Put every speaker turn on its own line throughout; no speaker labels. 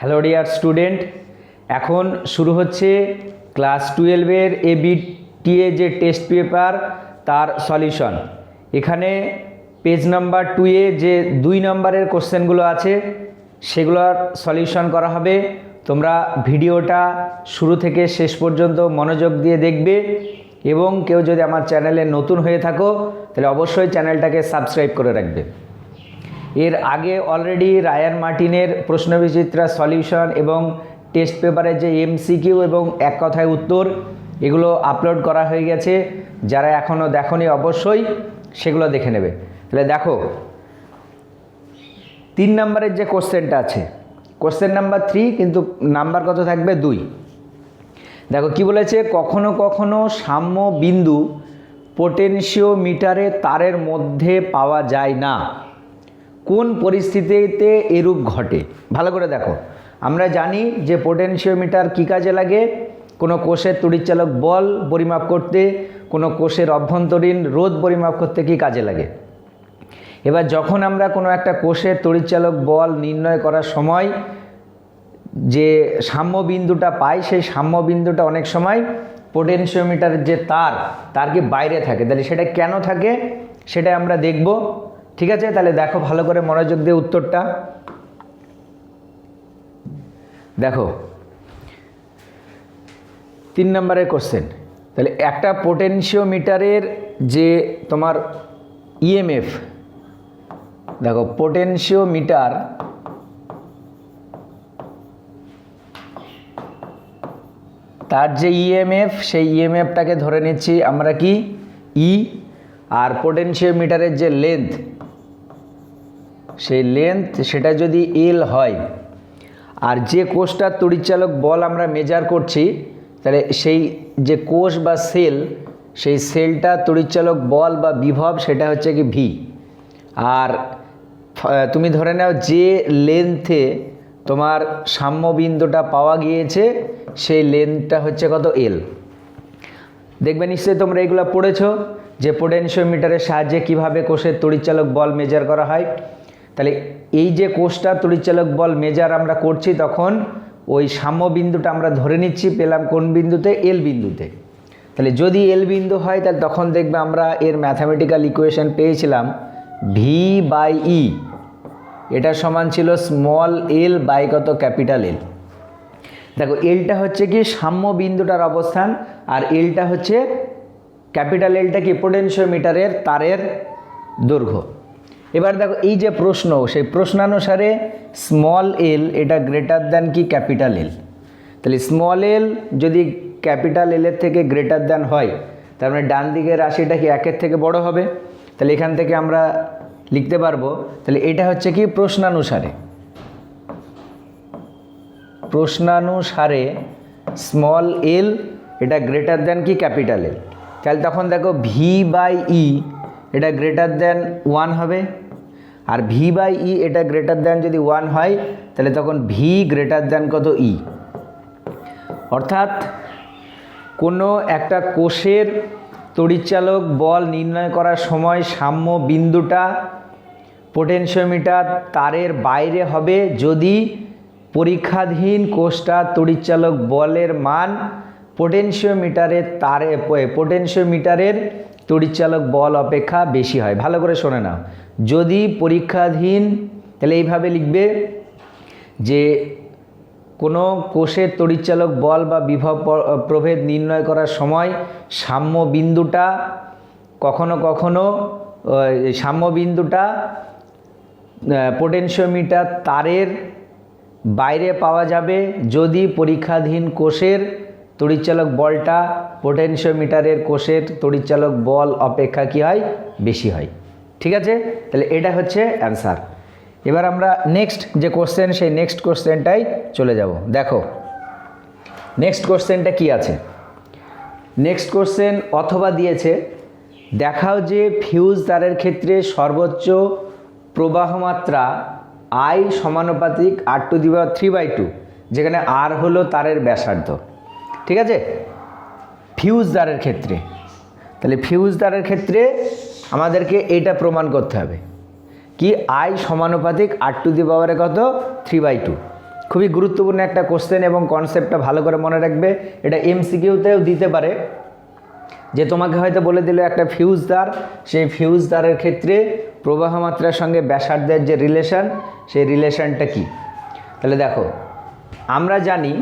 Hello dear student, এখন শুরু হচ্ছে ক্লাস 12-এর এবিটিএ যে টেস্ট পেপার তার সলিউশন। এখানে পেজ নাম্বার 2-এ যে 2 নম্বরের কোশ্চেনগুলো আছে সেগুলোর সলিউশন করা হবে। তোমরা ভিডিওটা শুরু থেকে শেষ পর্যন্ত মনোযোগ দিয়ে দেখবে এবং কেউ যদি আমার চ্যানেলে নতুন হয়ে থাকো তাহলে অবশ্যই চ্যানেলটাকে সাবস্ক্রাইব করে রাখবে। এর আগে অলরেডি রায়ান মার্টিনের প্রশ্নবিচিত্রা সলিউশন এবং টেস্ট পেপারের যে এমসিকিউ এবং এক কথায় উত্তর এগুলো আপলোড করা হয়ে গেছে। যারা এখনও দেখোনি অবশ্যই সেগুলো দেখে নেবে। তাহলে দেখো 3 নম্বরের যে কোশ্চেনটা আছে, কোশ্চেন নাম্বার 3, কিন্তু নাম্বার কত থাকবে 2। দেখো কি বলেছে, কখনো কখনো সাম্য বিন্দু পোটেনশিওমিটারে তারের মধ্যে পাওয়া যায় না, কোন পরিস্থিতিতে এরূপ ঘটে? ভালো করে দেখো, আমরা জানি যে পোটেনশিওমিটার কী কাজে লাগে? কোনো কোষের তড়িৎচালক বল পরিমাপ করতে, কোনো কোষের অভ্যন্তরীণ রোধ পরিমাপ করতে কী কাজে লাগে। এবার যখন আমরা কোনো একটা কোষের তড়িৎচালক বল নির্ণয় করার সময় যে সাম্য বিন্দুটা পাই, সেই সাম্য বিন্দুটা অনেক সময় পোটেনশিওমিটারের যে তার কি বাইরে থাকে। তাহলে সেটা কেন থাকে সেটা আমরা দেখব। ঠিক আছে, তাহলে দেখো ভালো করে মনোযোগ দিয়ে উত্তরটা দেখো। 3 নম্বরের কোশ্চেন। তাহলে একটা পোটেনশিওমিটারের যে তোমার ইএমএফ, দেখো পোটেনশিওমিটার তার যে ইএমএফ, সেই ইএমএফটাকে ধরে নিচ্ছি আমরা কি ই, আর পোটেনশিওমিটারের যে লেন্থ, সেই লেন্থ সেটা যদি এল হয়, আর যে কোষটার তড়িৎচালক বল আমরা মেজার করছি তাহলে সেই যে কোষ বা সেল, সেই সেলটা তড়িৎচালক বল বা বিভব সেটা হচ্ছে কি ভি। আর তুমি ধরে নাও যে লেন্থে তোমার সাম্য বিন্দুটা পাওয়া গিয়েছে সেই লেন্থটা হচ্ছে কত এল। দেখবে নিশ্চয়ই তোমরা এগুলো পড়েছো যে পোটেনশিওমিটারের সাহায্যে কিভাবে কোষের তড়িৎচালক বল মেজার করা হয়। তাহলে এই যে কোষটা তড়িৎচালক বল মেজার আমরা করছি, তখন ওই সাম্য বিন্দুটা আমরা ধরে নিচ্ছি, পেলাম কোন বিন্দুতে? এল বিন্দুতে। তাহলে যদি এল বিন্দু হয় তাহলে তখন দেখবে আমরা এর ম্যাথামেটিক্যাল ইকুয়েশন পেয়েছিলাম ভি বাই ই, এটা সমান ছিল স্মল এল বাই কত? ক্যাপিটাল এল। দেখো এলটা হচ্ছে কি সাম্য বিন্দুটার অবস্থান, আর এলটা হচ্ছে ক্যাপিটাল এলটা কি পোটেনশিওমিটারের তারের দৈর্ঘ্য। এবার দেখো এই যে প্রশ্ন, সেই প্রশ্নানুসারে স্মল এল এটা গ্রেটার দ্যান কি ক্যাপিটাল এল। তাহলে স্মল এল যদি ক্যাপিটাল এলের থেকে গ্রেটার দ্যান হয় তার মানে ডান দিকের রাশিটা কি 1-এর থেকে বড় হবে। তাহলে এখান থেকে আমরা লিখতে পারবো, তাহলে এটা হচ্ছে কি প্রশ্নানুসারে স্মল এল এটা গ্রেটার দ্যান কি ক্যাপিটাল এল। তাহলে তখন দেখো ভি বাই ই এটা গ্রেটার দ্যান 1 হবে, আর ভি বাই ই এটা গ্রেটার দ্যান যদি 1 হয় তাহলে তখন ভি গ্রেটার দ্যান কত? ই। অর্থাৎ কোনো একটা কোষের তড়িৎচালক বল নির্ণয় করার সময় সাম্য বিন্দুটা পোটেনশিওমিটার তারের বাইরে হবে যদি পরীক্ষাধীন কোষটা তড়িৎচালক বলের মান পোটেনশিওমিটারের তড়িৎচালক বল অপেক্ষা বেশি হয়। ভালো করে শোনে নাও, যদি পরীক্ষাধীন, তাহলে এইভাবে লিখবে যে কোনো কোষের তড়িৎচালক বল বা বিভব প্রভেদ নির্ণয় করার সময় সাম্য বিন্দুটা কখনো কখনো সাম্য বিন্দুটা পোটেনশিওমিটার তারের বাইরে পাওয়া যাবে যদি পরীক্ষাধীন কোষের তড়িৎচালক বলটা পোটেনশিওমিটারের কোষের তড়িৎচালক বল অপেক্ষা কী হয়? বেশি হয়। ঠিক আছে, তাহলে এটা হচ্ছে অ্যান্সার। এবার আমরা নেক্সট যে কোশ্চেন, সেই নেক্সট কোশ্চেনটাই চলে যাব। দেখো নেক্সট কোশ্চেনটা কি আছে। নেক্সট কোশ্চেন অথবা দিয়েছে, দেখাও যে ফিউজ তারের ক্ষেত্রে সর্বোচ্চ প্রবাহ মাত্রা I সমানুপাতিক R⁵/2, যেখানে R হলো তারের ব্যাসার্ধ। ঠিক আছে, ফিউজ তারের ক্ষেত্রে। তাহলে ফিউজ তারের ক্ষেত্রে আমাদেরকে এটা প্রমাণ করতে হবে কি I সমানুপাতিক R⁵ কত? 3/2। খুবই গুরুত্বপূর্ণ একটা কোশ্চেন এবং কনসেপ্টটা ভালো করে মনে রাখবে। এটা এমসিকিউতেও দিতে পারে, যে তোমাকে হয়তো বলে দিল একটা ফিউজ তার, সেই ফিউজ তারের ক্ষেত্রে প্রবাহ মাত্রার সঙ্গে ব্যাসার্ধের যে রিলেশন, সেই রিলেশনটা কি। তাহলে দেখো আমরা জানি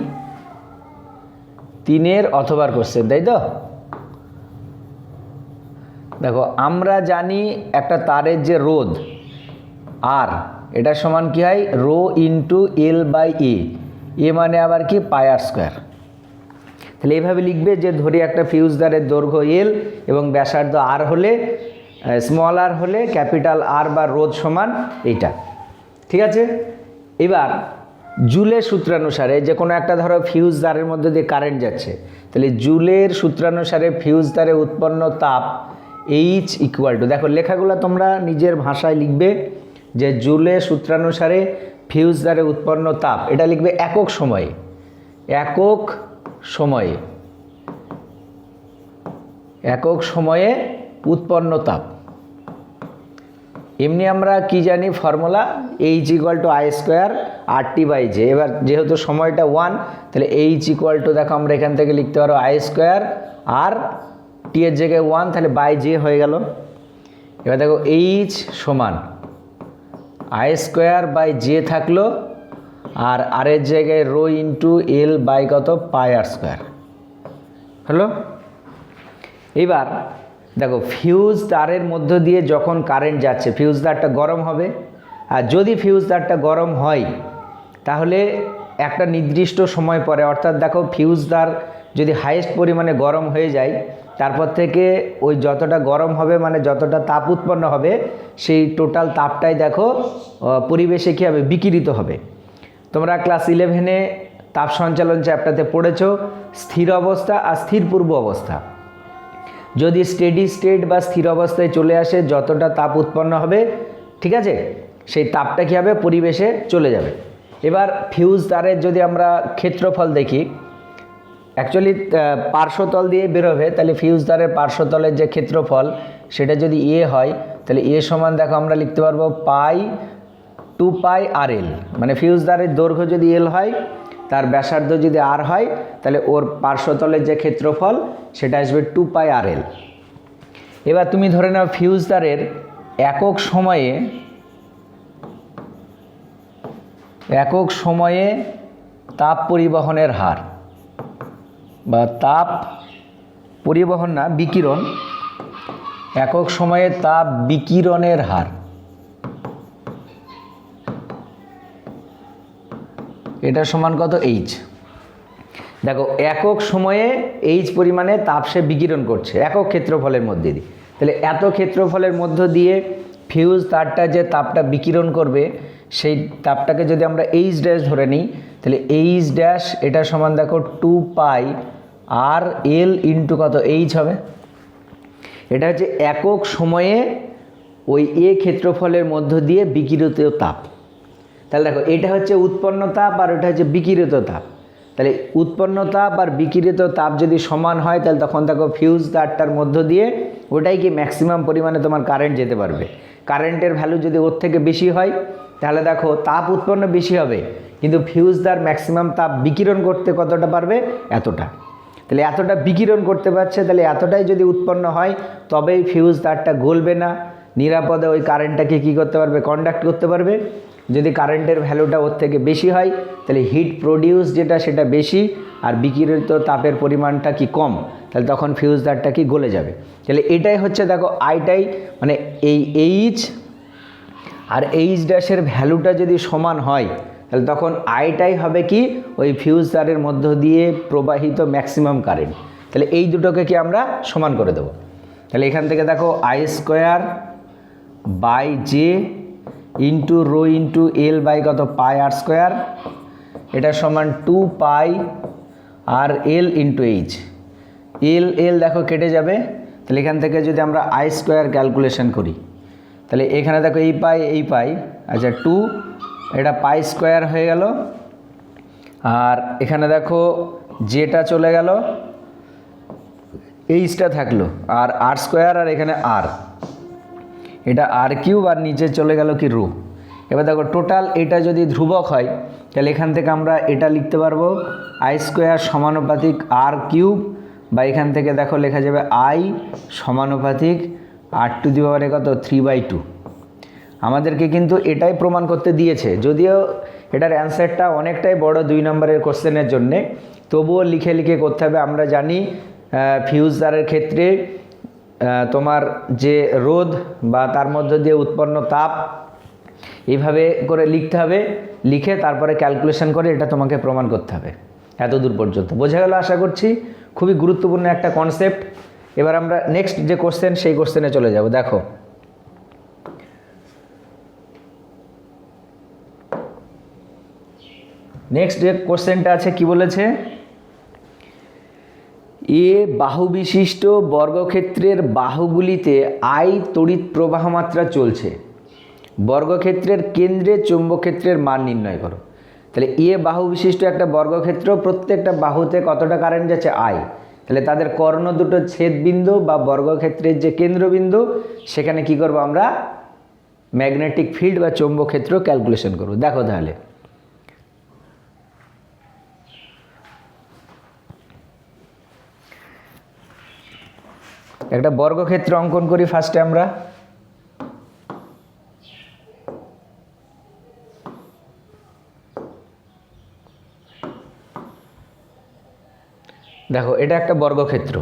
3 অথবার কোশ্চেন, তাই তো? দেখো আমরা জানি একটা তারের যে রোধ আর, এটা সমান কি হয়, রো ইন্টু এল বাই এ মানে আবার কি পাই আর স্কোয়ার। তাহলে এইভাবে লিখবে যে ধরি একটা ফিউজ তারের দৈর্ঘ্য এল এবং ব্যাসার্ধ আর হলে, স্মল আর হলে ক্যাপিটাল আর বা রোধ সমান এইটা, ঠিক আছে। এবার জুলের সূত্রানুসারে যে কোনো একটা ধরো ফিউজ তারের মধ্যে দিয়ে কারেন্ট যাচ্ছে, তাহলে জুলের সূত্রানুসারে ফিউজ তারে উৎপন্ন তাপ এইচ ইকুয়াল টু, দেখো লেখাগুলো তোমরা নিজের ভাষায় লিখবে, যে জুলের সূত্রানুসারে ফিউজ তারে উৎপন্ন তাপ, এটা লিখবে একক সময়ে, একক সময়ে, একক সময়ে উৎপন্ন তাপ। এমনি আমরা কি জানি formula, H equal to I square R T by J. এবার যেহেতু সময়টা 1, তাহলে এইচ ইকুয়াল টু দেখো আমরা এখান থেকে লিখতে পারো আই স্কোয়ার আর টি এর জায়গায় 1, তাহলে বাই জে হয়ে গেল। এবার দেখো এইচ সমান আই স্কোয়ার বাই জে থাকলো, আর আর এর জায়গায় রো ইন্টু এল বাই কত পাই আর স্কোয়ার হলো। এবার দেখো ফিউজ তারের মধ্য দিয়ে যখন কারেন্ট যাচ্ছে, ফিউজ তারটা গরম হবে, আর যদি ফিউজ তারটা গরম হয় তাহলে একটা নির্দিষ্ট সময় পরে, অর্থাৎ দেখো ফিউজ তার যদি হাইয়েস্ট পরিমাণে গরম হয়ে যায়, তারপর থেকে ওই যতটা গরম হবে মানে যতটা তাপ উৎপন্ন হবে, সেই টোটাল তাপটাই দেখো পরিবেশে কী হবে, বিকিরিত হবে। তোমরা ক্লাস 11-এ তাপ সঞ্চালন চ্যাপ্টারতে পড়েছো স্থির অবস্থা আর স্থির পূর্ব অবস্থা। যদি স্টেডি স্টেট বা স্থির অবস্থায় চলে আসে, যতটা তাপ উৎপন্ন হবে, ঠিক আছে, সেই তাপটা কী হবে, পরিবেশে চলে যাবে। এবার ফিউজ তারের যদি আমরা ক্ষেত্রফল দেখি, অ্যাকচুয়ালি পার্শ্বতল দিয়ে বেরোবে, তাহলে ফিউজ তারের পার্শ্বতলের যে ক্ষেত্রফল সেটা যদি এ হয়, তাহলে এ সমান দেখো আমরা লিখতে পারবো পাই 2 পাই আর এল, মানে ফিউজ তারের দৈর্ঘ্য যদি এল হয়, তার ব্যাসার্ধ যদি আর হয়, তাহলে ওর পার্শ্বতলের যে ক্ষেত্রফল সেটা আসবে 2 পাই আর এল। এবার তুমি ধরে নাও ফিউজ তারের একক সময়ে তাপ পরিবহনের হার, বা তাপ পরিবহন না, বিকিরণ, একক সময়ে তাপ বিকিরণের হার, এটা সমান কত, এইচ। দেখো একক সময়ে এইচ পরিমাণে তাপ সে বিকিরণ করছে একক ক্ষেত্রফলের মধ্যে দিয়ে, তাহলে এত ক্ষেত্রফলের মধ্য দিয়ে ফিউজ তারটা যে তাপটা বিকিরণ করবে, সেই তাপটাকে যদি আমরা এইচ ড্যাশ ধরে নিই, তাহলে এইচ ড্যাশ এটা সমান দেখো 2 পাই আর এল ইন্টু কত, এইচ হবে। এটা হচ্ছে একক সময়ে ওই এ ক্ষেত্রফলের মধ্য দিয়ে বিকিরিত তাপ। তাহলে দেখো এটা হচ্ছে উৎপন্ন তাপ আর এটা হচ্ছে বিকিরিত তাপ। তাহলে উৎপন্ন তাপ আর বিকিরিত তাপ যদি সমান হয়, তাহলে তখন দেখো ফিউজ তারটার মধ্য দিয়ে ওটাই কি ম্যাক্সিমাম পরিমাণে তোমার কারেন্ট যেতে পারবে। কারেন্টের ভ্যালু যদি ওর থেকে বেশি হয়, তাহলে দেখো তাপ উৎপন্ন বেশি হবে, কিন্তু ফিউজ তার ম্যাক্সিমাম তাপ বিকিরণ করতে কতটা পারবে, এতটা। তাহলে এতটা বিকিরণ করতে পারছে, তাহলে এতটাই যদি উৎপন্ন হয়, তবেই ফিউজ তারটা গলবে না, নিরাপদে ওই কারেন্টটাকে কী করতে পারবে, কন্ডাক্ট করতে পারবে। যদি কারেন্টের ভ্যালুটা ওর থেকে বেশি হয়, তাহলে হিট প্রডিউস যেটা সেটা বেশি আর বিকিরিত তাপের পরিমাণটা কি কম, তাহলে তখন ফিউজ তারটা কি গলে যাবে। তাহলে এটাই হচ্ছে দেখো আইটাই, মানে এই এইচ আর এইচ ড্যাশের ভ্যালুটা যদি সমান হয়, তাহলে তখন আইটাই হবে কি, ওই ফিউজ তারের মধ্য দিয়ে প্রবাহিত ম্যাক্সিমাম কারেন্ট। তাহলে এই দুটোকে কি আমরা সমান করে দেবো। তাহলে এখান থেকে দেখো I square by J into rho into L by কত পাই আর স্কোয়ার, এটা সমান 2 পাই আর এল ইন্টু এইচ। এল দেখো কেটে যাবে, তাহলে এখান থেকে যদি আমরা আই স্কোয়ার ক্যালকুলেশন করি, তাহলে এখানে দেখো এই পাই, আচ্ছা 2, এটা পাই স্কোয়ার হয়ে গেল, আর এখানে দেখো জেটা চলে গেল, এইচটা থাকলো, আর আর স্কোয়ার আর এখানে আর, এটা আর কিউব আর নিচে চলে গেল কি রো। এবার দেখো টোটাল এটা যদি ধ্রুবক হয় তাহলে এখান থেকে আমরা এটা লিখতে পারবো আই স্কোয়ার সমানুপাতিক আর কিউব, বা এখান থেকে দেখো লেখা যাবে আই সমানুপাতিক আর টু দি পাওয়ারে কত 3/2। আমাদেরকে কিন্তু এটাই প্রমাণ করতে দিয়েছে, যদিও এটার অ্যান্সারটা অনেকটাই বড় 2 নম্বরের কোশ্চেনের জন্যে, তবুও লিখে লিখে করতে হবে। আমরা জানি ফিউজ তারের ক্ষেত্রে তোমার যে রোধ বা তার মধ্য দিয়ে উৎপন্ন তাপ এইভাবে করে লিখতে হবে, লিখে তারপরে ক্যালকুলেশন করে এটা তোমাকে প্রমাণ করতে হবে। এত দূর পর্যন্ত বোঝা গেল আশা করছি। খুবই গুরুত্বপূর্ণ একটা কনসেপ্ট। এবার আমরা নেক্সট যে কোশ্চেন সেই কোশ্চেনে চলে যাব। দেখো নেক্সট যে কোশ্চেনটা আছে কি বলেছে, এ বাহু বিশিষ্ট বর্গক্ষেত্রের বাহুগুলিতে আই তড়িৎ প্রবাহ মাত্রা চলছে, বর্গক্ষেত্রের কেন্দ্রে চৌম্বকক্ষেত্রের মান নির্ণয় করো। তাহলে এ বাহু বিশিষ্ট একটা বর্গক্ষেত্র, প্রত্যেকটা বাহুতে কতটা কারেন্ট যাচ্ছে আই, তাহলে তাদের কর্ণ দুটো ছেদবিন্দু বা বর্গক্ষেত্রের যে কেন্দ্রবিন্দু সেখানে কি করব আমরা ম্যাগনেটিক ফিল্ড বা চৌম্বকক্ষেত্র ক্যালকুলেশন করব। দেখো তাহলে একটা বর্গক্ষেত্র অঙ্কন করি ফার্স্টে আমরা। দেখো এটা একটা বর্গক্ষেত্র।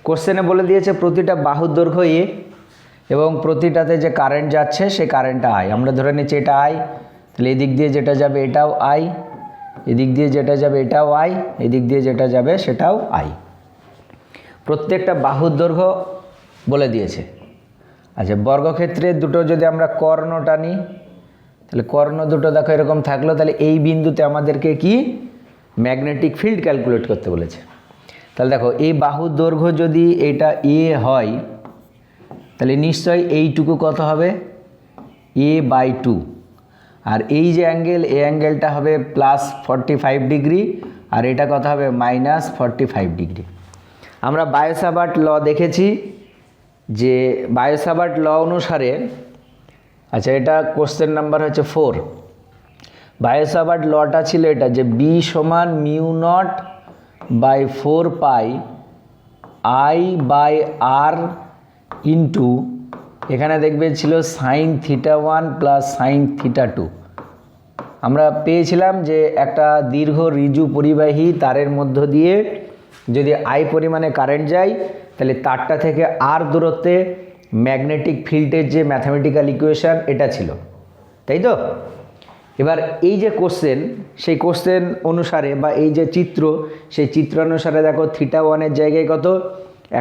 কোশ্চেনে বলে দিয়েছে প্রতিটা বাহুর দৈর্ঘ্য এ এবং প্রতিটাতে যে কারেন্ট যাচ্ছে সেই কারেন্টটা আই। আমরা ধরে নিচ্ছি এটা আই, তাহলে এদিক দিয়ে যেটা যাবে এটাও আই, এদিক দিয়ে যেটা যাবে এটাও আই, এদিক দিয়ে যেটা যাবে সেটাও আই। প্রত্যেকটা বাহুর দৈর্ঘ্য বলে দিয়েছে। আচ্ছা, বর্গক্ষেত্রের দুটো যদি আমরা কর্ণ টানি, তাহলে কর্ণ দুটো দেখো এরকম থাকলো, তাহলে এই বিন্দুতে আমাদেরকে কি ম্যাগনেটিক ফিল্ড ক্যালকুলেট করতে বলেছে। তাহলে দেখো এই বাহুর দৈর্ঘ্য যদি এটা এ হয় তাহলে নিশ্চয়ই এইটুকু কত হবে a/2, আর এই যে অ্যাঙ্গেল এই অ্যাঙ্গেলটা হবে +45 ডিগ্রি, আর এটা কত হবে -45 ডিগ্রি। আমরা বায়ো-সাভার্ট ল দেখেছি যে বায়ো-সাভার্ট ল অনুসারে, আচ্ছা এটা কোশ্চেন নাম্বার হচ্ছে 4, বায়ো-সাভার্ট লটা ছিল এটা যে B = μ0/4π I/r ইন্টু এখানে দেখবে ছিল sin θ1 + sin θ2। আমরা পেয়েছিলাম যে একটা দীর্ঘ ঋজু পরিবাহী তারের মধ্য দিয়ে যদি I পরিমাণে কারেন্ট যায় তাহলে তারটা থেকে r দূরত্বে ম্যাগনেটিক ফিল্ডের যে ম্যাথমেটিক্যাল ইকুয়েশন এটা ছিল, তাই তো। এবার এই যে কোশ্চেন সেই কোশ্চেন অনুসারে বা এই যে চিত্র সেই চিত্র অনুসারে দেখো θ1 এর জায়গায় কত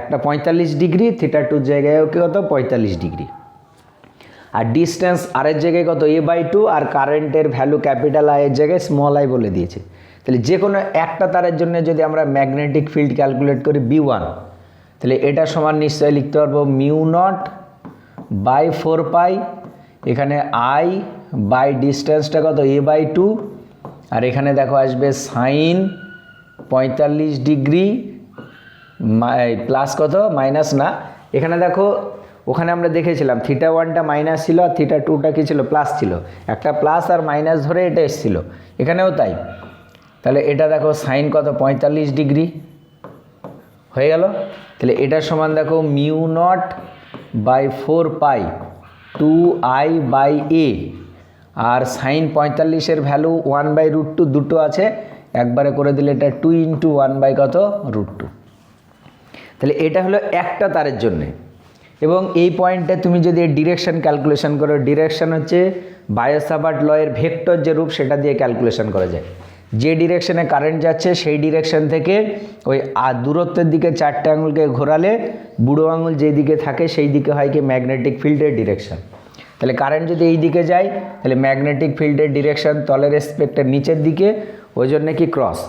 একটা 45 ডিগ্রি, θ2 জায়গায়ও কত 45 ডিগ্রি, আর ডিস্টেন্স আর এর জায়গায় কত a/2, আর কারেন্টের ভ্যালু ক্যাপিটাল আই এর জায়গায় স্মল আই বলে দিয়েছে। তাহলে যে কোনো একটা তারের জন্য যদি আমরা ম্যাগনেটিক ফিল্ড ক্যালকুলেট করি B1, তাহলে এটা সমান নিশ্চয়ই লিখতে পারবো μ0/4π, এখানে আই বাই ডিস্টেন্সটা কত a/2, আর এখানে দেখো আসবে sin 45 ডিগ্রি প্লাস কত মাইনাস না, এখানে দেখো ওখানে আমরা দেখেছিলাম θ1টা মাইনাস ছিল আর θ2টা কি ছিল প্লাস ছিল, একটা প্লাস আর মাইনাস ধরে এটা এসেছিল, এখানেও তাই। তাহলে এটা দেখো সাইন কত 45 ডিগ্রি হয়ে গেল। তাহলে এটা সমান দেখো μ0/4π 2I/a, আর সাইন 45-এর ভ্যালু 1/√2 দুটো আছে, একবারে করে দিলে এটা 2 × 1/√2। তাহলে এটা হলো একটা তারের জন্যে। এবং এই পয়েন্টে তুমি যদি ডিরেকশন ক্যালকুলেশন করো, ডিরেকশন হচ্ছে বায়ো-সাভার্ট লয়ের ভেক্টর যে রূপ সেটা দিয়ে ক্যালকুলেশন করা যায়। যে ডিরেকশনে কারেন্ট যাচ্ছে সেই ডিরেকশন থেকে ওই দূরত্বের দিকে 4টে আঙুলকে ঘোরালে বুড়ো আঙুল যেই দিকে থাকে সেই দিকে হয় কি ম্যাগনেটিক ফিল্ডের ডিরেকশন। তাহলে কারেন্ট যদি এই দিকে যায় তাহলে ম্যাগনেটিক ফিল্ডের ডিরেকশন তলের রেসপেক্টের নিচের দিকে, ওই জন্যে কি ক্রস।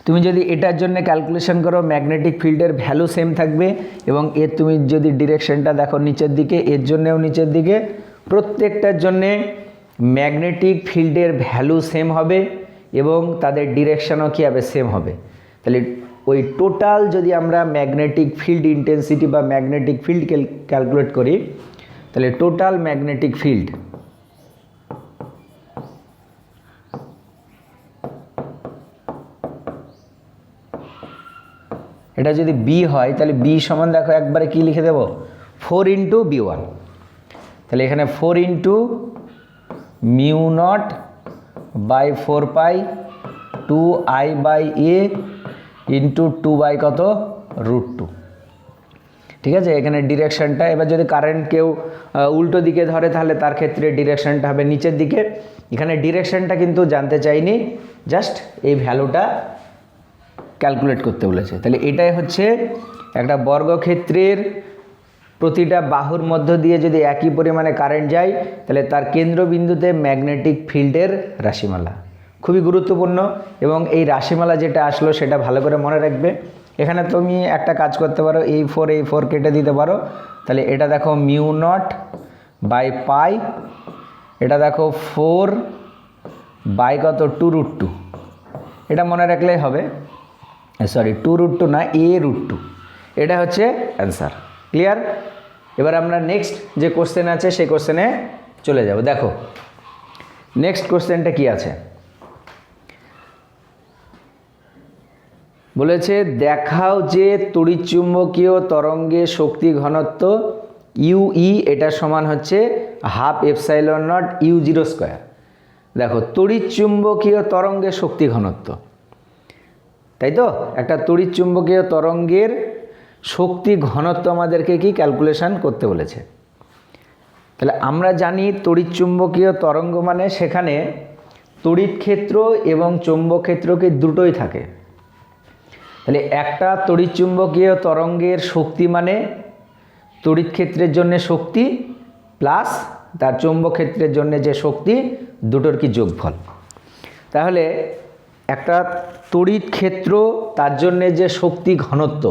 তুমি যদি এটার জন্য ক্যালকুলেশন করো ম্যাগনেটিক ফিল্ডের ভ্যালু সেম থাকবে, এবং এর তুমি যদি ডিরেকশনটা দেখো নিচের দিকে, এর জন্যেও নিচের দিকে, প্রত্যেকটার জন্যে ম্যাগনেটিক ফিল্ডের ভ্যালু সেম হবে এবং তাদের ডিরেকশনও কী হবে সেম হবে। তাহলে ওই টোটাল যদি আমরা ম্যাগনেটিক ফিল্ড ইন্টেন্সিটি বা ম্যাগনেটিক ফিল্ড ক্যালকুলেট করি, তাহলে টোটাল ম্যাগনেটিক ফিল্ড এটা যদি বি হয় তাহলে বি সমান দেখো একবারে কি লিখে দেব 4 ইন্টু বি1, তাহলে এখানে 4 into mu naught by 4 pi 2i by A into 2 by কত √2। ঠিক আছে, এখানে ডিরেকশনটা, এবার যদি কারেন্ট কেউ উল্টো দিকে ধরে তাহলে তার ক্ষেত্রে ডিরেকশনটা হবে নিচের দিকে। এখানে ডিরেকশনটা কিন্তু জানতে চাইনি, জাস্ট এই ভ্যালুটা ক্যালকুলেট করতে বলেছে। তাহলে এটাই হচ্ছে একটা বর্গক্ষেত্রের প্রতিটা বাহুর মধ্য দিয়ে যদি একই পরিমাণে কারেন্ট যায় তাহলে তার কেন্দ্রবিন্দুতে ম্যাগনেটিক ফিল্ডের রাশিমালা। খুবই গুরুত্বপূর্ণ, এবং এই রাশিমালা যেটা আসলো সেটা ভালো করে মনে রাখবে। এখানে তুমি একটা কাজ করতে পারো, এই 4 কেটে দিতে পারো, তাহলে এটা দেখো মিউ নট বাই পাই, এটা দেখো 4 বাই কত 2√2, এটা মনে রাখলেই হবে, সরি 2√2 না a√2, এটা হচ্ছে অ্যান্সার। ক্লিয়ার? এবার আমরা নেক্সট যে কোশ্চেন আছে সেই কোশ্চেনে চলে যাব। দেখো নেক্সট কোশ্চেনটা কি আছে, বলেছে দেখাও যে তড়িৎচুম্বকীয় তরঙ্গের শক্তি ঘনত্ব ইউই এটা সমান হচ্ছে হাফ এপসাইলন নট u0²। দেখো তড়িৎচুম্বকীয় তরঙ্গের শক্তি ঘনত্ব, তাই তো, একটা তড়িৎচুম্বকীয় তরঙ্গের শক্তি ঘনত্ব আমাদেরকে কি ক্যালকুলেশন করতে বলেছে। তাহলে আমরা জানি তড়িৎচুম্বকীয় তরঙ্গ মানে সেখানে তড়িৎ ক্ষেত্র এবং চৌম্বক ক্ষেত্রকে দুটোই থাকে। তাহলে একটা তড়িৎচুম্বকীয় তরঙ্গের শক্তি মানে তড়িৎ ক্ষেত্রের জন্য শক্তি প্লাস তার চৌম্বক ক্ষেত্রের জন্য যে শক্তি, দুটোর কি যোগফল। তাহলে একটা তড়িৎ ক্ষেত্র তার জন্যে যে শক্তি ঘনত্ব,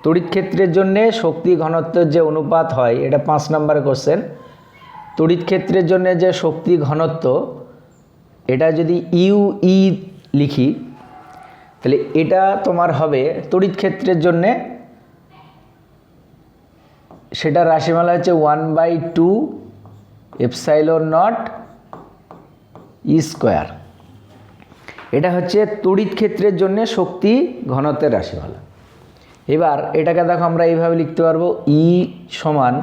তড়িৎ ক্ষেত্রের জন্যে শক্তি ঘনত্বের যে অনুপাত হয়, এটা 5 নম্বরের কোশ্চেন। তড়িৎ ক্ষেত্রের জন্য যে শক্তি ঘনত্ব, এটা যদি ইউই লিখি তাহলে এটা তোমার হবে তড়িৎ ক্ষেত্রের জন্যে, সেটা রাশিমালা হচ্ছে 1/2 এপসাইলন নট e²। এটা হচ্ছে তড়িৎ ক্ষেত্রের জন্য শক্তি ঘনত্বের রাশিমালা। এবার এটাকে দেখো আমরা এইভাবে লিখতে পারবো ই সমান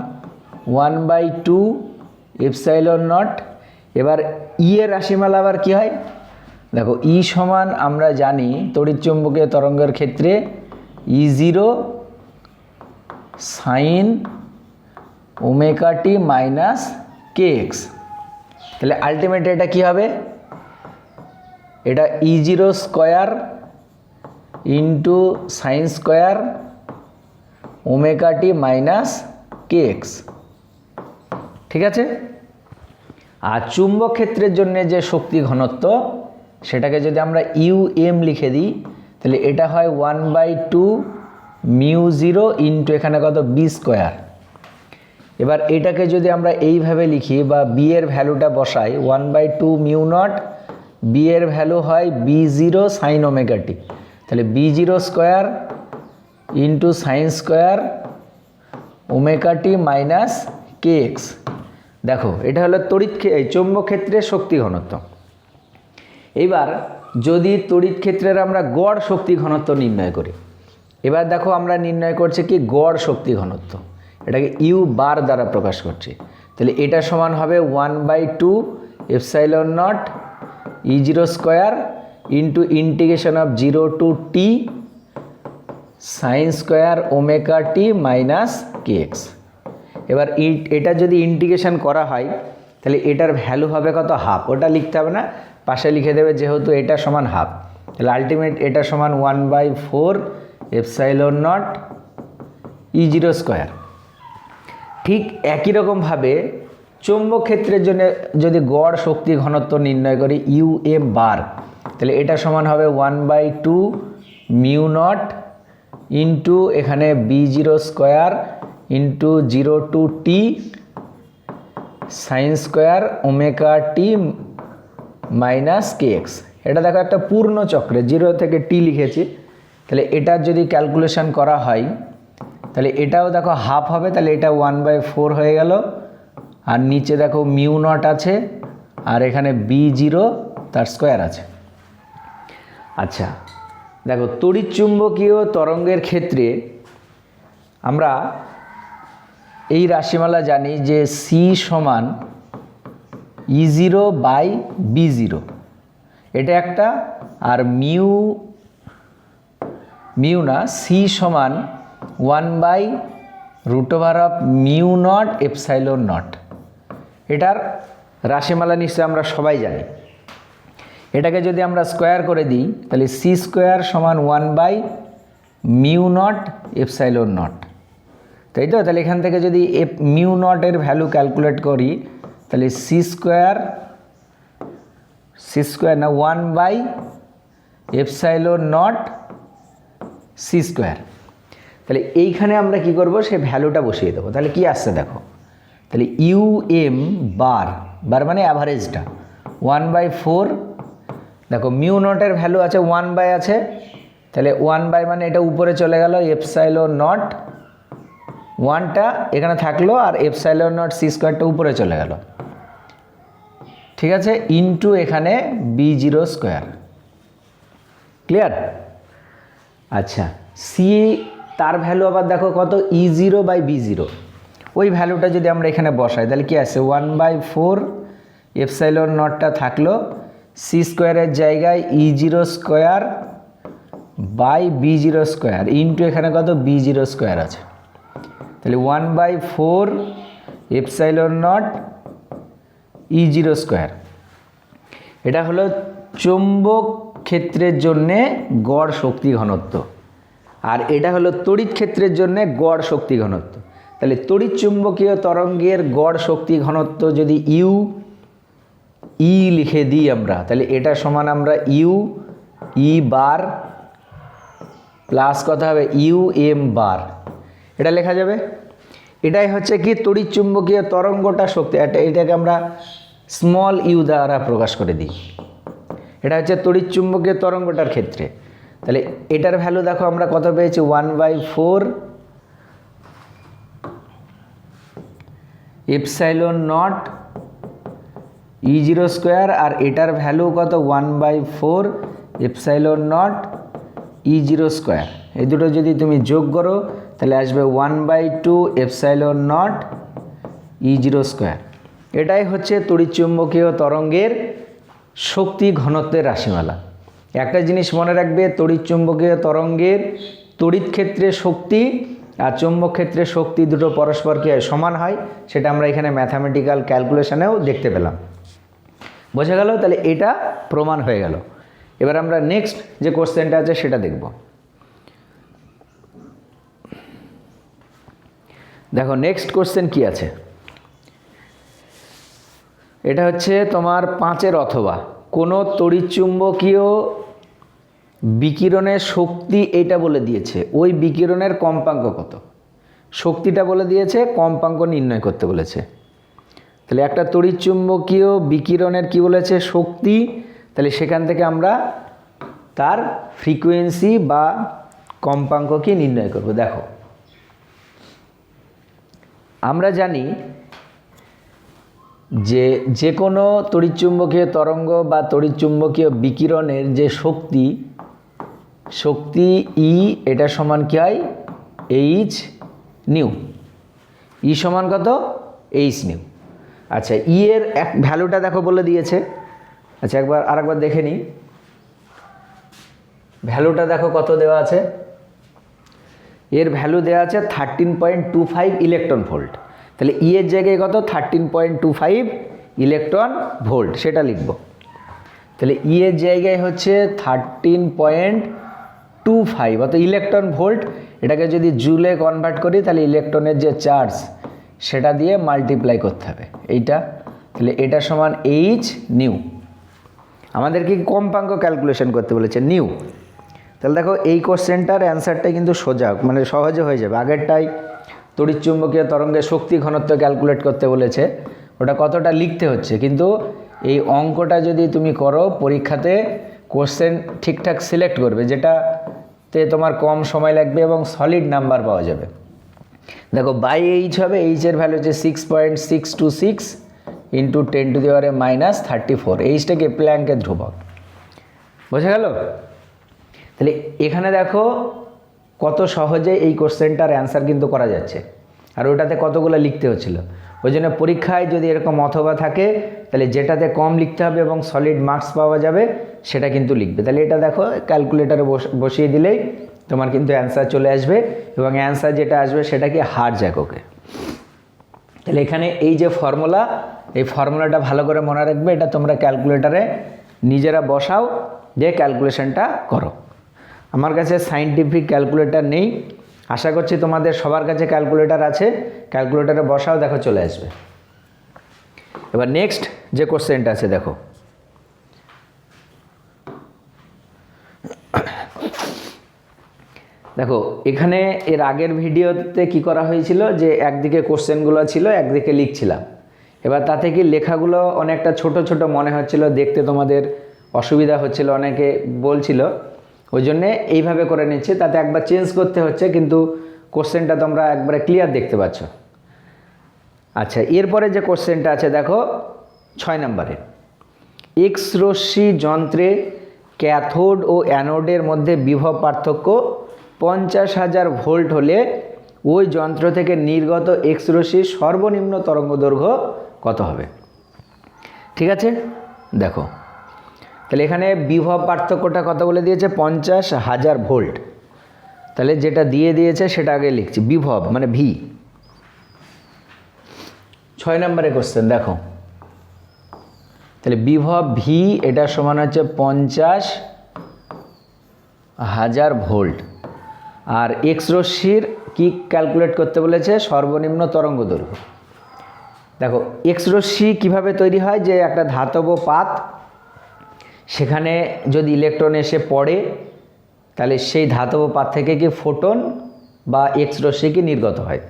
1/2 এপসাইলন নট। এবার ই এর রাশিমালা আবার কি হয়, দেখো ই সমান আমরা জানি তড়িৎচুম্বকীয় তরঙ্গের ক্ষেত্রে E0 সাইন ওমেগা টি মাইনাস kx। তাহলে আলটিমেট এটা কি হবে, এটা E0² into sine square omega টি মাইনাস kx। ঠিক আছে, আর চুম্বক ক্ষেত্রের জন্য যে শক্তি ঘনত্ব সেটাকে যদি আমরা ইউএম লিখে দিই তাহলে এটা হয় 1/2 μ0 ইন্টু এখানে কত b²। এবার এটাকে যদি আমরা এইভাবে লিখি বা বি এর ভ্যালুটা বসাই 1/2 μ0, বি এর ভ্যালু হয় b0 সাইন ওমেগা টি, তাহলে b0² into sine square omega টি মাইনাস kx। দেখো এটা হলো চৌম্বক ক্ষেত্রের শক্তি ঘনত্ব। এবার যদি তড়িৎ ক্ষেত্রের আমরা গড় শক্তি ঘনত্ব নির্ণয় করি, এবার দেখো আমরা নির্ণয় করছি কি গড় শক্তি ঘনত্ব, এটাকে ইউ বার দ্বারা প্রকাশ করছি। তাহলে এটা সমান হবে 1/2 epsilon naught E0² into integration of 0 to T sine square omega T minus kx। এবার এটা যদি ইন্টিগ্রেশন করা হয় তাহলে এটার ভ্যালু হবে কত হাফ, ওটা লিখতে হবে না, পাশে লিখে দেবে যেহেতু এটা সমান হাফ। তাহলে আলটিমেট এটা সমান 1/4 এপসাইলন নট E0²। ঠিক একই রকমভাবে চৌম্বক ক্ষেত্রের জন্য যদি গড় শক্তি ঘনত্ব নির্ণয় করি ইউএম বার, তাহলে এটা সমান হবে 1/2 μ0 ইন্টু এখানে b0² into 0 to T sine square omega T minus kx। এটা দেখো একটা পূর্ণ চক্রে 0 থেকে টি লিখেছি, তাহলে এটার যদি ক্যালকুলেশন করা হয় তাহলে এটাও দেখো হাফ হবে, তাহলে এটা 1/4 হয়ে গেল, আর নিচে দেখো μ0 আছে আর এখানে b0 তার স্কোয়ার আছে। আচ্ছা দেখো তড়িৎচুম্বকীয় তরঙ্গের ক্ষেত্রে আমরা এই রাশিমালা জানি যে সি সমান E0/B0, এটা একটা। আর মিউ না, সি সমান 1/√μ0ε0। এটার রাশিমালা নিশ্চয়ই আমরা সবাই জানি। এটাকে যদি আমরা স্কোয়ার করে দিই তাহলে সি স্কোয়ার সমান 1/μ0ε0, তাই তো? তাহলে এখান থেকে যদি μ0 এর ভ্যালু ক্যালকুলেট করি তাহলে সি স্কোয়ার না 1/ε0 সি স্কোয়ার। তাহলে এইখানে আমরা কি করব, সেই ভ্যালুটা বসিয়ে দেবো। তাহলে কি আসছে দেখো, তাহলে ইউএম বার মানে অ্যাভারেজটা 1/4। দেখো μ0 এর ভ্যালু আছে 1/, আছে, তাহলে 1/, মানে এটা উপরে চলে গেল, ε0 1টা এখানে থাকলো আর ε0 সি স্কোয়ারটা উপরে চলে গেল, ঠিক আছে, ইনটু এখানে B0 স্কোয়ার। ক্লিয়ার? আচ্ছা, সি তার ভ্যালু আবার দেখো কত, E0/B0। ওই ভ্যালুটা যদি আমরা এখানে বসাই তাহলে কি আছে, 1/4 ε0টা থাকলো, সি স্কোয়ারের জায়গায় E0 square by B0 square into এখানে কত, B0 স্কোয়ার আছে। তাহলে 1/4 ε0 E0 স্কোয়ার। এটা হলো চৌম্বক ক্ষেত্রের জন্যে গড় শক্তি ঘনত্ব, আর এটা হলো তড়িৎ ক্ষেত্রের জন্যে গড় শক্তি ঘনত্ব। তাহলে তড়িৎ চুম্বকীয় তরঙ্গের গড় শক্তি ঘনত্ব যদি ই লিখে দিই আমরা, তাহলে এটা সমান আমরা ই বার প্লাস কথা হবে এম বার, এটা লেখা যাবে। এটাই হচ্ছে কি তড়িৎ চুম্বকীয় তরঙ্গটা শক্তি, এটাকে আমরা স্মল ইউ দ্বারা প্রকাশ করে দিই। এটা হচ্ছে তড়িৎ চুম্বকীয় তরঙ্গটার ক্ষেত্রে। তাহলে এটার ভ্যালু দেখো আমরা কত পেয়েছি, 1/4 ε0 E0 স্কোয়ার, আর এটার ভ্যালু কত, 1/4 ε0 E0 স্কোয়ার। এই দুটো যদি তুমি যোগ করো তাহলে আসবে 1/2 ε0 E0 স্কোয়ার। এটাই হচ্ছে তড়িৎচুম্বকীয় তরঙ্গের শক্তি ঘনত্বের রাশিমালা। একটা জিনিস মনে রাখবে, তড়িৎচুম্বকীয় তরঙ্গের তড়িৎ ক্ষেত্রে শক্তি আর চৌম্বক ক্ষেত্রে শক্তি দুটো পরস্পরকে সমান হয়, সেটা আমরা এখানে ম্যাথামেটিক্যাল ক্যালকুলেশনেও দেখতে পেলাম। বোঝা গেল? তাহলে এটা প্রমাণ হয়ে গেল। এবার আমরা নেক্সট যে কোশ্চেনটা আছে সেটা দেখব। দেখো নেক্সট কোশ্চেন কি আছে, এটা হচ্ছে তোমার 5-এর অথবা কোনো তড়িৎচুম্বকীয় বিকিরণের শক্তি এটা বলে দিয়েছে, ওই বিকিরণের কম্পাঙ্ক কত, শক্তিটা বলে দিয়েছে, কম্পাঙ্ক নির্ণয় করতে বলেছে। তাহলে একটা তড়িৎচুম্বকীয় বিকিরণের কি বলেছে, শক্তি, তাহলে সেখান থেকে আমরা তার ফ্রিকোয়েন্সি বা কম্পাঙ্ক কি নির্ণয় করব। দেখো আমরা জানি যে কোনো তড়িৎচুম্বকীয় তরঙ্গ বা তড়িৎচুম্বকীয় বিকিরণের যে শক্তি ই, এটা সমান কি হয়, এইচ নিউ। ই সমান কত, এইচ নিউ। আচ্ছা, ই এর এক ভ্যালুটা দেখো বলে দিয়েছে। আচ্ছা আরেকবার দেখে নিই, ভ্যালুটা দেখো কত দেওয়া আছে, এর ভ্যালু দেওয়া আছে 13.25 ইলেকট্রন ভোল্ট। তাহলে ই এর জায়গায় কত, 13.25 ইলেকট্রন ভোল্ট, সেটা লিখব। তাহলে ই এর জায়গায় হচ্ছে 13.25 অর্থাৎ ইলেকট্রন ভোল্ট। এটাকে যদি জুলে কনভার্ট করি তাহলে ইলেকট্রনের যে চার্জ সেটা দিয়ে মাল্টিপ্লাই করতে হবে এইটা। তাহলে এটা সমান এইচ নিউ। আমাদেরকে কম্পাঙ্ক ক্যালকুলেশন করতে বলেছে, নিউ। তাহলে দেখো এই কোশ্চেনটার অ্যান্সারটা কিন্তু সোজা, মানে সহজে হয়ে যাবে। আগেরটাই তড়িৎচুম্বকীয় তরঙ্গের শক্তি ঘনত্ব ক্যালকুলেট করতে বলেছে, ওটা কতটা লিখতে হচ্ছে, কিন্তু এই অঙ্কটা যদি তুমি করো পরীক্ষাতে কোশ্চেন ঠিকঠাক সিলেক্ট করবে, যেটাতে তোমার কম সময় লাগবে এবং সলিড নাম্বার পাওয়া যাবে। দেখো বাই এইচ হবে, এইচের ভ্যালু হচ্ছে 6.626 ইন্টু 10⁻⁻34। এইচটাকে প্ল্যাঙ্কের ধ্রুবক। বোঝা গেল? তাহলে এখানে দেখো কত সহজে এই কোশ্চেনটার অ্যান্সার কিন্তু করা যাচ্ছে, আর ওটাতে কতগুলো লিখতে হচ্ছিল। ওই জন্য পরীক্ষায় যদি এরকম অথবা থাকে তাহলে যেটাতে কম লিখতে হবে এবং সলিড মার্কস পাওয়া যাবে সেটা কিন্তু লিখবে। তাহলে এটা দেখো ক্যালকুলেটারে বসিয়ে দিলেই তোমার কিন্তু অ্যান্সার চলে আসবে, এবং অ্যান্সার যেটা আসবে সেটা কি হার্জ এককে। তাহলে এখানে এই যে ফর্মুলা, এই ফর্মুলাটা ভালো করে মনে রাখবে, এটা তোমরা ক্যালকুলেটারে নিজেরা বসাও, দিয়ে ক্যালকুলেশনটা করো। আমার কাছে সায়েন্টিফিক ক্যালকুলেটর নেই, আশা করছি তোমাদের সবার কাছে ক্যালকুলেটর আছে, ক্যালকুলেটরে বসাও, দেখো চলে আসবে। এবার নেক্সট যে কোশ্চেনটা আছে দেখো, দেখো এখানে এর আগের ভিডিওতে কি করা হয়েছিল যে একদিকে কোশ্চেনগুলো ছিল, একদিকে লিখছিলাম। এবার তাতে কি লেখাগুলো অনেকটা ছোট ছোট মনে হচ্ছিল, দেখতে তোমাদের অসুবিধা হচ্ছিল, অনেকে বলছিল, ওই জন্যে এইভাবে করে নিচ্ছে। তাতে একবার চেঞ্জ করতে হচ্ছে, কিন্তু কোশ্চেনটা তোমরা একবারে ক্লিয়ার দেখতে পাচ্ছ। আচ্ছা, এরপরে যে কোশ্চেনটা আছে দেখো 6 নম্বরে, এক্স রশ্মি যন্ত্রে ক্যাথোড ও অ্যানোডের মধ্যে বিভব পার্থক্য 50,000 ভোল্ট হলে ওই যন্ত্র থেকে নির্গত এক্স রশ্মির সর্বনিম্ন তরঙ্গদৈর্ঘ্য কত হবে? ঠিক আছে, দেখো তাহলে এখানে বিভব পার্থক্যটা কত বলে দিয়েছে, 50,000 ভোল্ট। তাহলে যেটা দিয়ে দিয়েছে সেটা আগে লিখছি, বিভব মানে ভি। 6 নম্বরে কোশ্চেন দেখো, তাহলে বিভব ভি এটা সমান হচ্ছে 50,000 ভোল্ট, আর এক্স রশ্মির কি ক্যালকুলেট করতে বলেছে, সর্বনিম্ন তরঙ্গ দৈর্ঘ্য। দেখো এক্স রশ্মি কীভাবে তৈরি হয়, যে একটা ধাতব পাত, সেখানে যদি ইলেকট্রন এসে পড়ে তাহলে সেই ধাতব পাত থেকে কি ফোটন বা এক্স রশ্মি কি নির্গত হয়।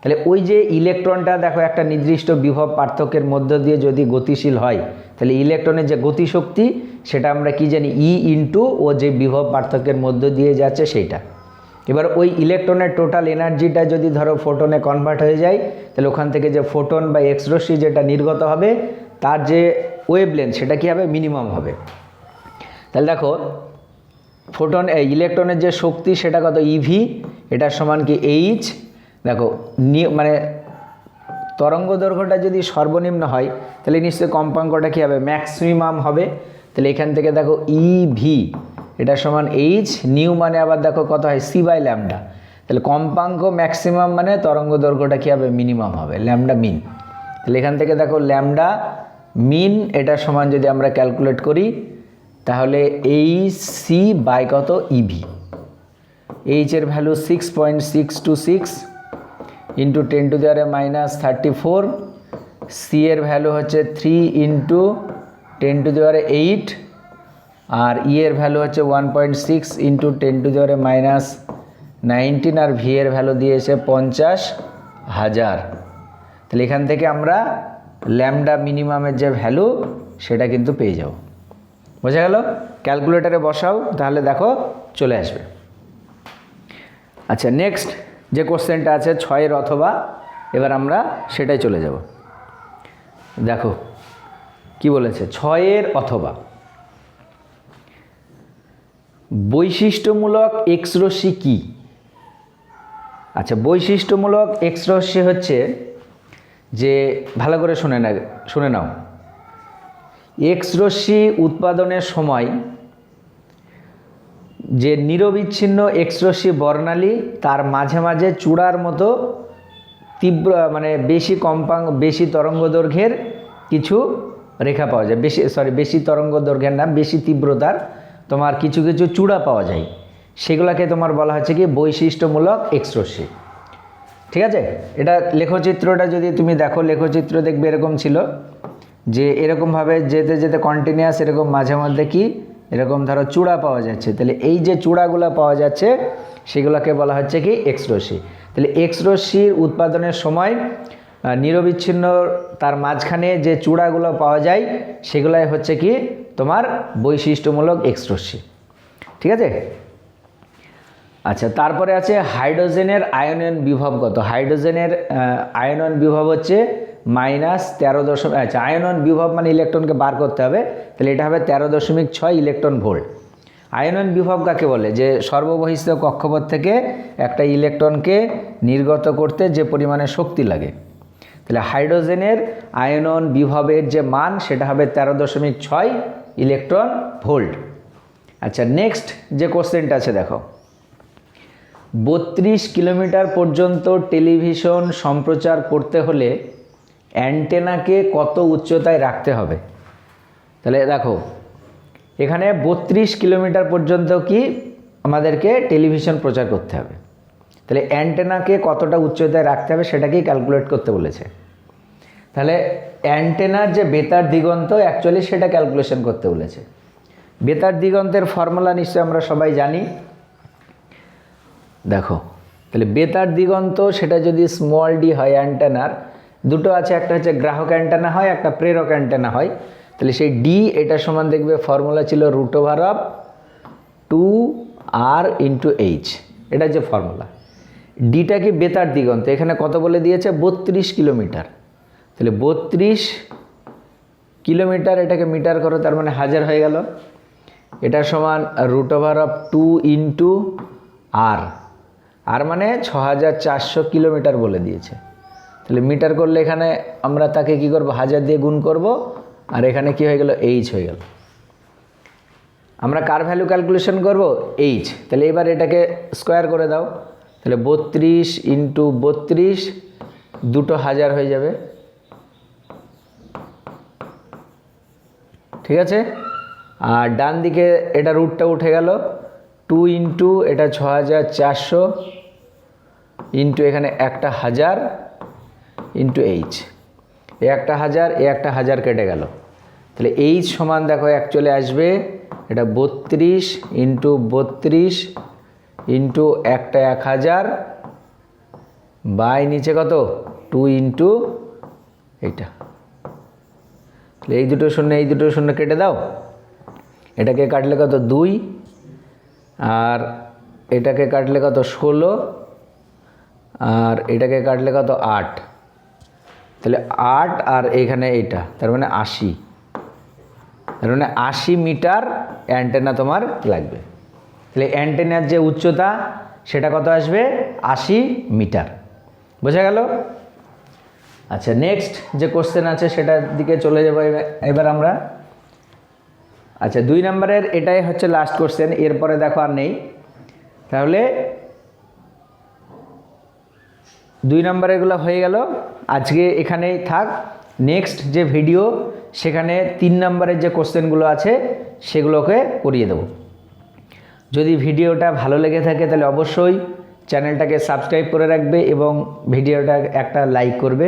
তাহলে ওই যে ইলেকট্রনটা দেখো একটা নির্দিষ্ট বিভব পার্থক্যের মধ্য দিয়ে যদি গতিশীল হয়, তাহলে ইলেকট্রনের যে গতিশক্তি সেটা আমরা কি জানি, ই ইন্টু ও যে বিভব পার্থক্যের মধ্য দিয়ে যাচ্ছে সেইটা। এবার ওই ইলেকট্রনের টোটাল এনার্জিটা যদি ধরো ফোটনে কনভার্ট হয়ে যায়, তাহলে ওখান থেকে যে ফোটন বা এক্স রশ্মি যেটা নির্গত হবে তার যে ওয়েভলেন্থ সেটা কী হবে, মিনিমাম হবে। তাহলে দেখো ফোটন ইলেকট্রনের যে শক্তি সেটা কত, ইভি, এটার সমান কি এইচ। দেখো মানে তরঙ্গ দৈর্ঘ্যটা যদি সর্বনিম্ন হয় তাহলে নিশ্চয়ই কম্পাঙ্কটা কী হবে, ম্যাক্সিমাম হবে। তাহলে এখান থেকে দেখো ইভি এটা সমান এইচ, নিউ মানে আবার দেখো কত হয়, সি বাই ল্যামডা। তাহলে কম্পাঙ্ক ম্যাক্সিমাম মানে তরঙ্গ দৈর্ঘ্যটা কী হবে, মিনিমাম হবে, ল্যামডা মিন। তাহলে এখান থেকে দেখো ল্যামডা মিন এটা সমান যদি আমরা ক্যালকুলেট করি তাহলে এইচ সি বাই কত, ইভি। এইচের ভ্যালু 6.626 ইন্টু 10⁻⁻34, সি এর ভ্যালু হচ্ছে 3 ইন্টু 10⁸, আর ই এর ভ্যালু হচ্ছে 1.6 ইন্টু 10⁻⁻19, আর ভি এর ভ্যালু দিয়েছে 50,000। তাহলে এখান থেকে আমরা ল্যামডা মিনিমামের যে ভ্যালু সেটা কিন্তু পেয়ে যাব। বোঝা গেল? ক্যালকুলেটারে বসাও, তাহলে দেখো চলে আসবে। আচ্ছা, নেক্সট যে কোশ্চেনটা আছে 6 অথবা, এবার আমরা সেটাই চলে যাব। দেখো কি বলেছে, 6 অথবা, বৈশিষ্ট্যমূলক এক্স রশ্মি কী? আচ্ছা, বৈশিষ্ট্যমূলক এক্স রশ্মি হচ্ছে যে, ভালো করে শুনে নাও, এক্স রশ্মি উৎপাদনের সময় যে নিরবিচ্ছিন্ন এক্স রশ্মি বর্ণালী তার মাঝে মাঝে চূড়ার মতো তীব্র মানে বেশি তরঙ্গ দৈর্ঘ্যের কিছু রেখা পাওয়া যায়, বেশি তরঙ্গ দৈর্ঘ্যের না, বেশি তীব্রতার তোমার কিছু কিছু চূড়া পাওয়া যায়, সেগুলোকে তোমার বলা হচ্ছে কি বৈশিষ্ট্যমূলক এক্স রশ্মি। ঠিক আছে, এটা লেখচিত্রটা যদি তুমি দেখো, লেখচিত্র দেখবে এরকম ছিল যে এরকমভাবে যেতে যেতে কন্টিনিউয়াস এরকম মাঝে মধ্যে কি এরকম ধরো চূড়া পাওয়া যাচ্ছে। তাহলে এই যে চূড়াগুলো পাওয়া যাচ্ছে সেগুলোকে বলা হচ্ছে কি এক্স রশ্মি। তাহলে এক্স রশ্মির উৎপাদনের সময় নিরবিচ্ছিন্ন তার মাঝখানে যে চূড়াগুলো পাওয়া যায় সেগুলাই হচ্ছে কি তোমার বৈশিষ্ট্যমূলক এক্স রশ্মি। ঠিক আছে। আচ্ছা, তারপরে আছে হাইড্রোজেনের আয়নন বিভব কত? হাইড্রোজেনের আয়নন বিভব হচ্ছে -13. আচ্ছা, আয়নন বিভব মানে ইলেকট্রনকে বার করতে হবে, তাহলে এটা হবে 13.6 ইলেকট্রন ভোল্ট। আয়নন বিভব কাকে বলে? যে সর্ববহিস্থ কক্ষপথ থেকে একটা ইলেকট্রনকে নির্গত করতে যে পরিমাণে শক্তি লাগে। তাহলে হাইড্রোজেনের আয়নন বিভবের যে মান সেটা হবে 13.6 ইলেকট্রন ভোল্ট। আচ্ছা, নেক্সট যে কোশ্চেনটা আছে দেখো, 32 কিলোমিটার পর্যন্ত টেলিভিশন সম্প্রচার করতে হলে অ্যান্টেনাকে কত উচ্চতায় রাখতে হবে? তাহলে দেখো এখানে 32 কিলোমিটার পর্যন্ত কি আমাদেরকে টেলিভিশন প্রচার করতে হবে, তাহলে অ্যান্টেনাকে কতটা উচ্চতায় রাখতে হবে সেটাকেই ক্যালকুলেট করতে বলেছে। তাহলে অ্যান্টেনার যে বেতার দিগন্ত অ্যাকচুয়ালি সেটা ক্যালকুলেশন করতে বলেছে। বেতার দিগন্তের ফর্মুলা নিশ্চয়ই আমরা সবাই জানি। দেখো তাহলে বেতার দিগন্ত সেটা যদি স্মল ডি হয় অ্যান্টেনার, দুটো আছে, একটা হচ্ছে গ্রাহক অ্যান্টেনা হয়, একটা প্রেরক অ্যান্টেনা হয়। তাহলে সেই ডি এটা সমান দেখবে ফর্মুলা ছিল √2r × h, এটা যে ফর্মুলা। ডিটা কি বেতার দিগন্ত, এখানে কত বলে দিয়েছে 32 কিলোমিটার। তাহলে 32 কিলোমিটার এটাকে মিটার করো, তার মানে 1000 হয়ে গেল। এটা সমান √2 × r, আর মানে 6400 কিলোমিটার বলে দিয়েছে। তাহলে মিটার করলে এখানে আমরা তাকে কি করব, 1000 দিয়ে গুণ করব, আর এখানে কি হয়ে গেল h হয়ে গেল। আমরা কার ভ্যালু ক্যালকুলেশন করব, h। তাহলে এবার এটাকে স্কোয়ার করে দাও, তাহলে 32 × 32 দুটো 1000 হয়ে যাবে, ঠিক আছে। আর ডান দিকে এটা রুটটা উঠে গেল, 2 × এটা 6400 ইন্টু এখানে একটা 1000 ইন্টু h, এ একটা 1000 এ একটা 1000 কেটে গেল। তাহলে h সমান দেখো অ্যাকচুয়ালি আসবে এটা 32 × 32 ইন্টু একটা 1000 বাই নিচে কত 2 × এইটা। তাহলে এই দুটো শূন্য এই দুটো শূন্য কেটে দাও, এটাকে কাটলে কত 2, আর এটাকে কাটলে কত 16, আর এটাকে কাটলে কত 8। তাহলে 8 আর এখানে এইটা, তার মানে 80, তার মানে 80 মিটার অ্যান্টেনা তোমার লাগবে। তাহলে অ্যান্টেনার যে উচ্চতা সেটা কত আসবে, 80 মিটার। বোঝা গেল? আচ্ছা, নেক্সট যে কোশ্চেন আছে সেটার দিকে চলে যাবো এবার আমরা। আচ্ছা, 2 নম্বরের এটাই হচ্ছে লাস্ট কোশ্চেন, এরপরে দেখো আর নেই। তাহলে 2 নম্বরেরগুলো হয়ে গেল, আজকে এখানেই থাক। নেক্সট যে ভিডিও সেখানে 3 নম্বরের যে কোশ্চেনগুলো আছে সেগুলোকে করিয়ে দেব। যদি ভিডিওটা ভালো লেগে থাকে তাহলে অবশ্যই চ্যানেলটাকে সাবস্ক্রাইব করে রাখবে এবং ভিডিওটা একটা লাইক করবে,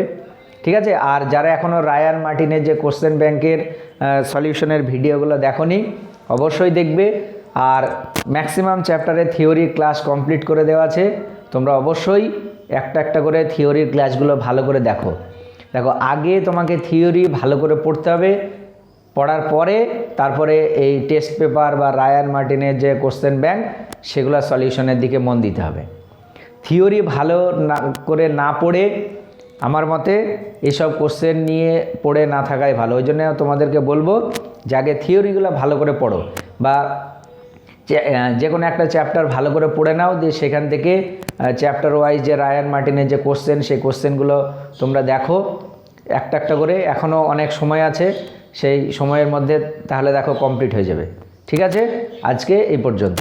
ঠিক আছে। আর যারা এখনও রায়ান মার্টিনের যে কোশ্চেন ব্যাংকের সলিউশনের ভিডিওগুলো দেখোনি অবশ্যই দেখবে। আর ম্যাক্সিমাম চ্যাপ্টারে থিওরি ক্লাস কমপ্লিট করে দেওয়া আছে, তোমরা অবশ্যই একটা একটা করে থিওরির ক্লাসগুলো ভালো করে দেখো। দেখো আগে তোমাকে থিওরি ভালো করে পড়তে হবে, পড়ার পরে তারপরে এই টেস্ট পেপার বা রায়ান মার্টিনের যে কোশ্চেন ব্যাংক সেগুলো সলিউশনের দিকে মন দিতে হবে। থিওরি ভালো না করে না পড়ে আমার মতে এইসব কোশ্চেন নিয়ে পড়ে না থাকাই ভালো। ওই জন্য তোমাদেরকে বলবো যে আগে থিওরিগুলো ভালো করে পড়ো, বা যে কোনো একটা চ্যাপ্টার ভালো করে পড়ে নাও, দিয়ে সেখান থেকে চ্যাপ্টার ওয়াইজ যে রায়ান মার্টিনের যে কোশ্চেন সেই কোশ্চেনগুলো তোমরা দেখো একটা একটা করে। এখনও অনেক সময় আছে, সেই সময়ের মধ্যে তাহলে দেখো কমপ্লিট হয়ে যাবে, ঠিক আছে। আজকে এই পর্যন্ত।